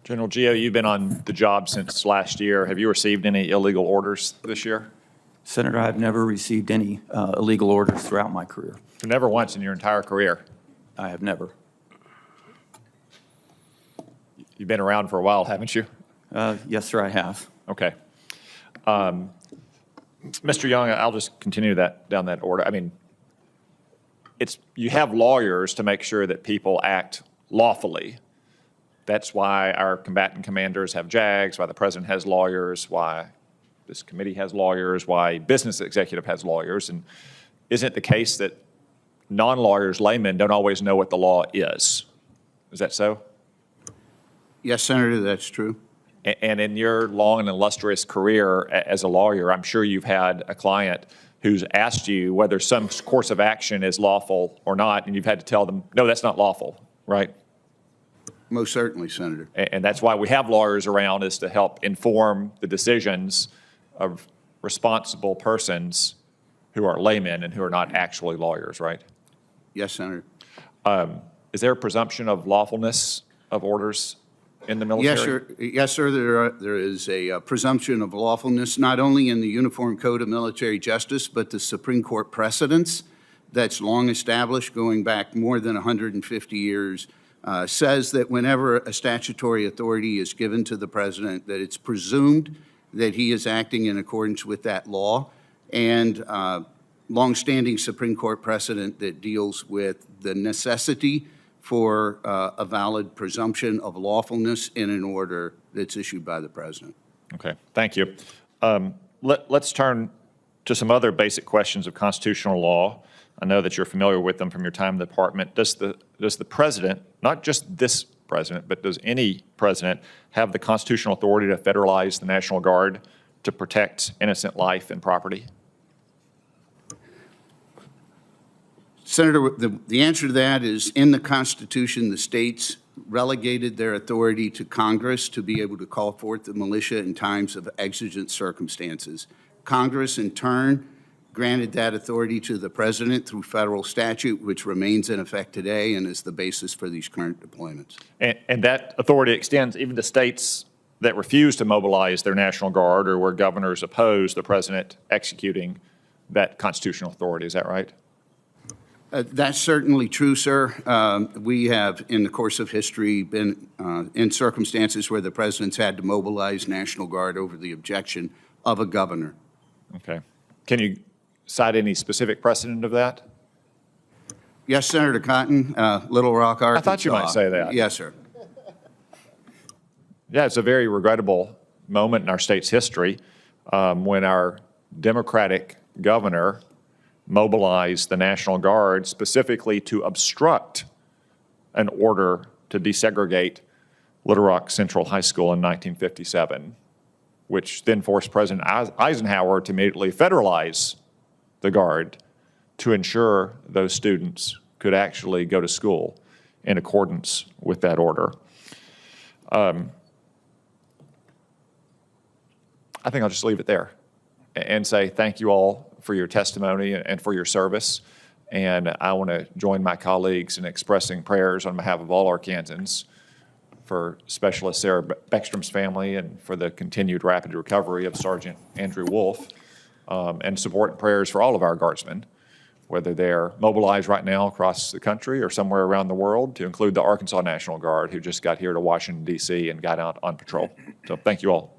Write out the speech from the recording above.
General Guillot, you've been on the job since last year. Have you received any illegal orders this year? Senator, I've never received any illegal orders throughout my career. Never once in your entire career? I have never. You've been around for a while, haven't you? Yes, sir, I have. Okay. Mr. Young, I'll just continue down that order. I mean, you have lawyers to make sure that people act lawfully. That's why our combatant commanders have JAGs, why the president has lawyers, why this committee has lawyers, why business executive has lawyers. And isn't it the case that non-lawyers, laymen, don't always know what the law is? Is that so? Yes, Senator, that's true. And in your long and illustrious career as a lawyer, I'm sure you've had a client who's asked you whether some course of action is lawful or not, and you've had to tell them, no, that's not lawful, right? Most certainly, Senator. And that's why we have lawyers around, is to help inform the decisions of responsible persons who are laymen and who are not actually lawyers, right? Yes, Senator. Is there a presumption of lawfulness of orders in the military? Yes, sir. There is a presumption of lawfulness, not only in the Uniform Code of Military Justice, but the Supreme Court precedents that's long established, going back more than 150 years, says that whenever a statutory authority is given to the president, that it's presumed that he is acting in accordance with that law, and longstanding Supreme Court precedent that deals with the necessity for a valid presumption of lawfulness in an order that's issued by the president. Okay, thank you. Let's turn to some other basic questions of constitutional law. I know that you're familiar with them from your time in the department. Does the president, not just this president, but does any president have the constitutional authority to federalize the National Guard to protect innocent life and property? Senator, the answer to that is, in the Constitution, the states relegated their authority to Congress to be able to call forth the militia in times of exigent circumstances. Congress, in turn, granted that authority to the president through federal statute, which remains in effect today and is the basis for these current deployments. And that authority extends even to states that refuse to mobilize their National Guard, or where governors oppose the president executing that constitutional authority. Is that right? That's certainly true, sir. We have, in the course of history, been in circumstances where the president's had to mobilize National Guard over the objection of a governor. Okay. Can you cite any specific precedent of that? Yes, Senator Cotton, Little Rock, Arkansas. I thought you might say that. Yes, sir. Yeah, it's a very regrettable moment in our state's history when our Democratic governor mobilized the National Guard specifically to obstruct an order to desegregate Little Rock Central High School in 1957, which then forced President Eisenhower to immediately federalize the Guard to ensure those students could actually go to school in accordance with that order. I think I'll just leave it there and say thank you all for your testimony and for your service. And I want to join my colleagues in expressing prayers on behalf of all Arkansans for Specialist Sarah Beckstrom's family and for the continued rapid recovery of Sergeant Andrew Wolf, and support and prayers for all of our Guardsmen, whether they're mobilized right now across the country or somewhere around the world, to include the Arkansas National Guard, who just got here to Washington, D.C. and got out on patrol. So thank you all.